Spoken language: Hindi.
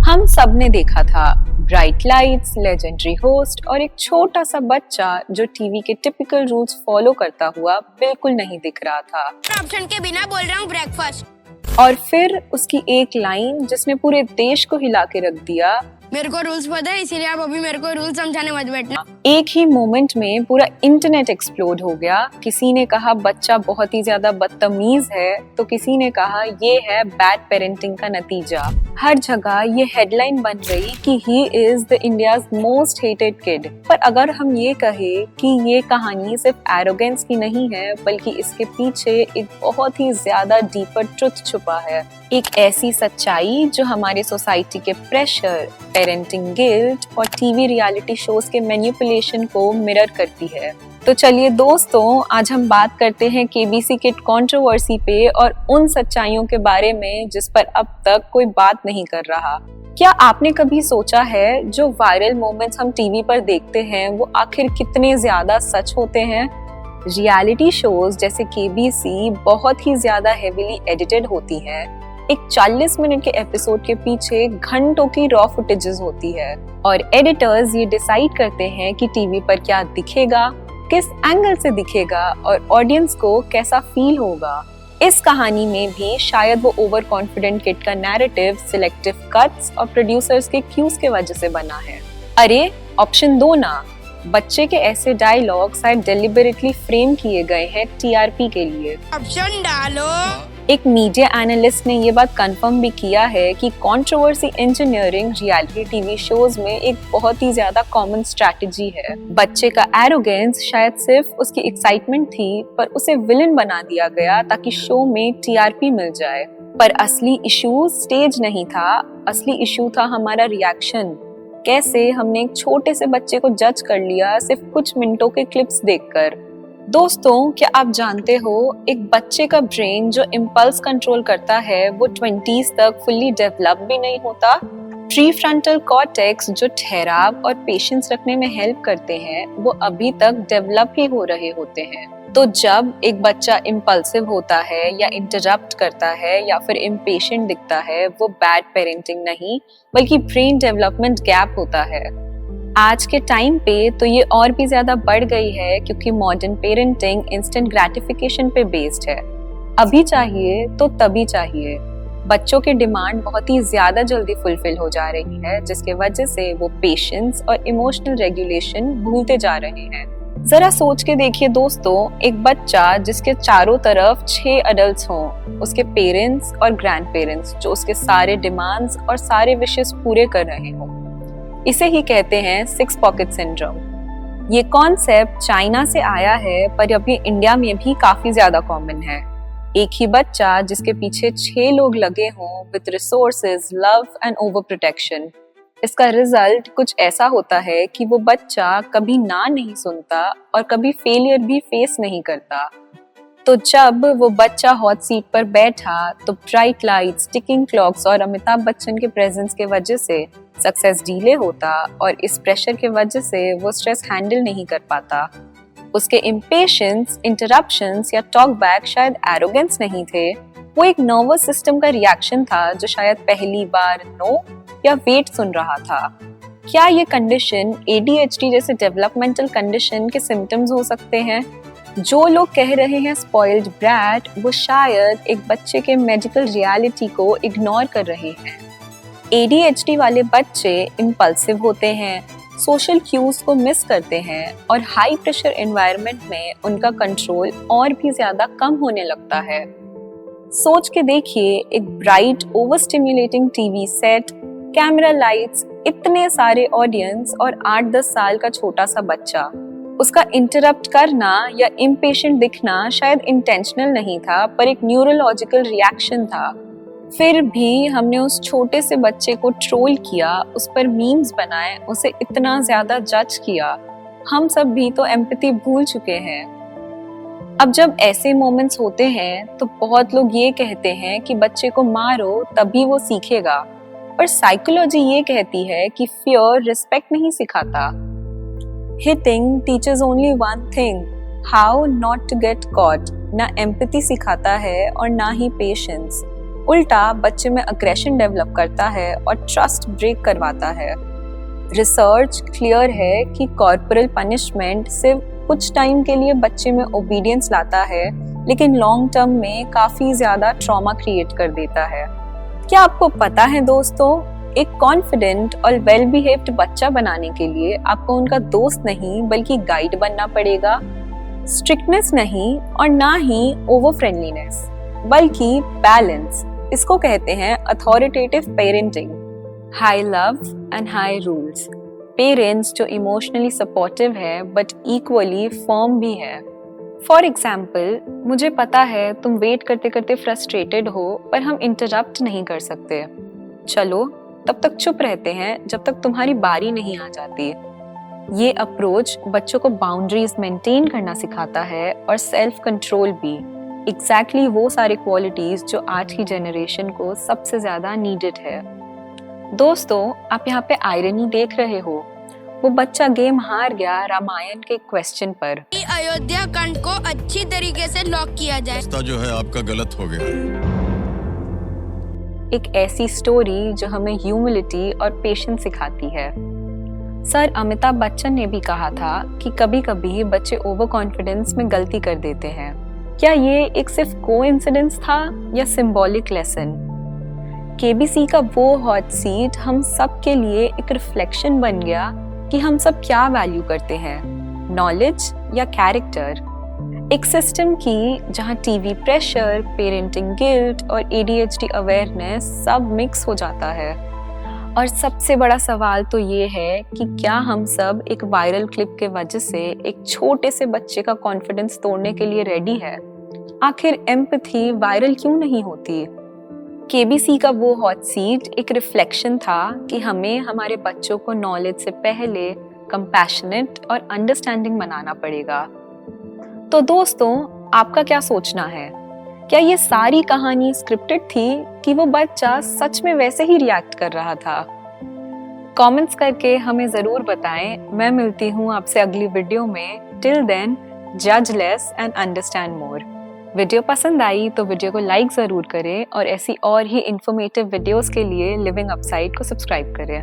हम सब ने देखा था ब्राइट लाइट्स, लेजेंडरी होस्ट और एक छोटा सा बच्चा जो टीवी के टिपिकल रूल्स फॉलो करता हुआ बिल्कुल नहीं दिख रहा था। ऑप्शन के बिना बोल रहा हूँ ब्रेकफास्ट। और फिर उसकी एक लाइन जिसने पूरे देश को हिला के रख दिया, मेरे को रूल्स पता है, इसीलिए आप अभी मेरे को रूल्स समझाने मत बैठना। एक ही मोमेंट में पूरा इंटरनेट एक्सप्लोड हो गया। किसी ने कहा बच्चा बहुत ही ज्यादा बदतमीज है, तो किसी ने कहा ये है बैड पेरेंटिंग का नतीजा। हर जगह ये हेडलाइन बन गई कि he is the India's most hated kid. पर अगर हम ये कहे कि ये कहानी सिर्फ एरोगेंस की नहीं है, बल्कि इसके पीछे एक बहुत ही ज्यादा डीपर ट्रुथ छुपा है, एक ऐसी सच्चाई जो हमारे सोसाइटी के प्रेशर, पेरेंटिंग गिल्ट और टीवी रियलिटी शोज के मैनिपुलेशन को मिरर करती है। तो चलिए दोस्तों, आज हम बात करते हैं केबीसी किड कंट्रोवर्सी पे और उन सच्चाइयों के बारे में जिस पर अब तक कोई बात नहीं कर रहा। क्या आपने कभी सोचा है जो वायरल मोमेंट्स हम टीवी पर देखते हैं वो आखिर कितने ज्यादा सच होते हैं? रियलिटी शोज जैसे केबीसी बहुत ही ज्यादा हेवीली एडिटेड होती हैं। एक 40 मिनट के एपिसोड के पीछे घंटों की रॉ फुटेजेस होती है और एडिटर्स ये डिसाइड करते हैं कि टीवी पर क्या दिखेगा, किस एंगल से दिखेगा और ऑडियंस को कैसा फील होगा। इस कहानी में भी शायद वो ओवर कॉन्फिडेंट किड का नैरेटिव सिलेक्टिव कट्स और प्रोड्यूसर्स के क्यूज के वजह से बना है। अरे ऑप्शन 2 ना, बच्चे के ऐसे डायलॉग शायद डेलिबरेटली फ्रेम किए गए हैं टीआरपी के लिए। ऑप्शन डालो। एक मीडिया एनालिस्ट ने ये बात कंफर्म भी किया है कि controversy engineering reality TV shows में एक बहुत ही ज्यादा कॉमन स्ट्रैटेजी है। बच्चे का एरोगेंस शायद सिर्फ उसकी एक्साइटमेंट थी, पर उसे विलन बना दिया गया ताकि शो में टीआरपी मिल जाए। पर असली इशू स्टेज नहीं था, असली इशू था हमारा रिएक्शन। कैसे हमने एक छोटे से बच्चे को जज कर लिया सिर्फ कुछ मिनटों के क्लिप्स देखकर। दोस्तों, क्या आप जानते हो एक बच्चे का ब्रेन जो इम्पल्स कंट्रोल करता है वो 20s तक फुल्ली डेवलप भी नहीं होता। प्रीफ्रंटल कॉर्टेक्स जो ठहराव और पेशेंस रखने में हेल्प करते हैं वो अभी तक डेवलप ही हो रहे होते हैं। तो जब एक बच्चा इम्पल्सिव होता है या इंटरप्ट करता है या फिर इम्पेशेंट दिखता है, वो बैड पेरेंटिंग नहीं बल्कि ब्रेन डेवलपमेंट गैप होता है। आज के टाइम पे तो ये और भी ज्यादा बढ़ गई है क्योंकि मॉडर्न पेरेंटिंग इंस्टेंट ग्रेटिफिकेशन पे बेस्ड है। अभी चाहिए तो तभी चाहिए। बच्चों के डिमांड बहुत ही ज्यादा जल्दी फुलफिल हो जा रही है, जिसके वजह से वो पेशेंस और इमोशनल रेगुलेशन भूलते जा रहे हैं। जरा सोच के देखिए दोस्तों, एक बच्चा जिसके चारों तरफ 6 अडल्ट्स हों, उसके पेरेंट्स और ग्रैंड पेरेंट्स जो उसके सारे डिमांड्स और सारे विशेस पूरे कर रहे हों, इसे ही कहते हैं 6 पॉकेट सिंड्रोम। ये कॉन्सेप्ट चाइना से आया है, पर अभी इंडिया में भी काफी ज्यादा कॉमन है। एक ही बच्चा जिसके पीछे 6 लोग लगे हों with resources, love and over protection. इसका रिजल्ट कुछ ऐसा होता है कि वो बच्चा कभी ना नहीं सुनता और कभी फेलियर भी फेस नहीं करता। तो जब वो बच्चा हॉट सीट पर बैठा तो ब्राइट लाइट्स, टिकिंग क्लॉक्स और अमिताभ बच्चन के प्रेजेंस के वजह से सक्सेस डीले होता और इस प्रेशर के वजह से वो स्ट्रेस हैंडल नहीं कर पाता। उसके इम्पेशेंस, इंटरप्शंस या टॉक बैक शायद एरोगेंस नहीं थे, वो एक नर्वस सिस्टम का रिएक्शन था जो शायद पहली बार नो या वेट सुन रहा था। क्या ये कंडीशन ADHD जैसे डेवलपमेंटल कंडीशन के सिम्टम्स हो सकते हैं? जो लोग कह रहे हैं स्पॉइल्ड ब्रैट, वो शायद एक बच्चे के मेडिकल रियलिटी को इग्नोर कर रहे हैं। ADHD वाले बच्चे इम्पल्सिव होते हैं, सोशल क्यूज को मिस करते हैं और हाई प्रेशर एनवायरनमेंट में उनका कंट्रोल और भी ज्यादा कम होने लगता है। सोच के देखिए, एक bright over stimulating TV set, camera lights, इतने सारे ऑडियंस और 8-10 साल का छोटा सा बच्चा। उसका इंटरप्ट करना या इम्पेशेंट दिखना शायद इंटेंशनल नहीं था, पर एक न्यूरोलॉजिकल रिएक्शन था। फिर भी हमने उस छोटे से बच्चे को ट्रोल किया, उस पर मीम्स बनाए, उसे इतना ज्यादा जज किया। हम सब भी तो एम्पैथी भूल चुके हैं। अब जब ऐसे मोमेंट्स होते हैं तो बहुत लोग ये कहते हैं कि बच्चे को मारो तभी वो सीखेगा, पर साइकोलॉजी ये कहती है कि फियर रिस्पेक्ट नहीं सिखाता। Hitting teaches only one thing, how not to get caught. ना एम्पैथी सिखाता है और ना ही पेशेंस। उल्टा बच्चे में अग्रेशन डेवलप करता है और ट्रस्ट ब्रेक करवाता है। रिसर्च क्लियर है कि कॉर्पोरल पनिशमेंट सिर्फ कुछ टाइम के लिए बच्चे में ओबीडियंस लाता है, लेकिन लॉन्ग टर्म में काफी ज्यादा ट्रॉमा क्रिएट कर देता है। क्या आपको पता है दोस्तों, एक कॉन्फिडेंट और वेल बिहेव्ड बच्चा बनाने के लिए आपको उनका दोस्त नहीं बल्कि गाइड बनना पड़ेगा। स्ट्रिक्टनेस नहीं और ना ही ओवर फ्रेंडलीनेस, बल्कि बैलेंस। इसको कहते हैं authoritative parenting. High love and high rules. Parents जो इमोशनली सपोर्टिव है बट इक्वली फर्म भी है। फॉर एग्जाम्पल, मुझे पता है तुम वेट करते करते फ्रस्ट्रेटेड हो, पर हम इंटरप्ट नहीं कर सकते। चलो तब तक चुप रहते हैं जब तक तुम्हारी बारी नहीं आ जाती। ये अप्रोच बच्चों को बाउंड्रीज मेंटेन करना सिखाता है और सेल्फ कंट्रोल भी। एग्जैक्टली वो सारी क्वालिटीज जो आज की जनरेशन को सबसे ज्यादा नीडेड है। दोस्तों, आप यहाँ पे आयरनी देख रहे हो। वो बच्चा गेम हार गया रामायण के क्वेश्चन पर। अयोध्या कांड को अच्छी तरीके से लॉक किया जाए। रास्ता जो है आपका गलत हो गया। एक ऐसी स्टोरी जो हमें ह्यूमिलिटी और पेशेंस सिखाती है। सर अमिताभ बच्चन ने भी कहा था कि कभी-कभी बच्चे ओवर कॉन्फिडेंस में गलती कर देते हैं। क्या ये एक सिर्फ कोइंसिडेंस था या सिंबॉलिक लेसन? केबीसी का वो हॉट सीट हम सब के लिए एक रिफ्लेक्शन बन गया कि हम सब क्या वैल्यू करते हैं, नॉलेज या कैरेक्टर। एक सिस्टम की जहां टीवी प्रेशर, पेरेंटिंग गिल्ट और एडीएचडी अवेयरनेस सब मिक्स हो जाता है। और सबसे बड़ा सवाल तो ये है कि क्या हम सब एक वायरल क्लिप के वजह से एक छोटे से बच्चे का कॉन्फिडेंस तोड़ने के लिए रेडी है? आखिर एम्पैथी वायरल क्यों नहीं होती? केबीसी का वो हॉट सीट एक रिफ्लेक्शन था कि हमें हमारे बच्चों को नॉलेज से पहले कंपैशनेट और अंडरस्टैंडिंग बनाना पड़ेगा। तो दोस्तों, आपका क्या सोचना है? क्या ये सारी कहानी स्क्रिप्टेड थी कि वो बच्चा सच में वैसे ही रिएक्ट कर रहा था? कमेंट्स करके हमें जरूर बताएं। मैं मिलती हूँ आपसे अगली वीडियो में। टिल देन, जज less and understand more. Video पसंद आई तो वीडियो को लाइक ज़रूर करें और ऐसी और ही इंफॉर्मेटिव वीडियोस के लिए लिविंग अपसाइड को सब्सक्राइब करें।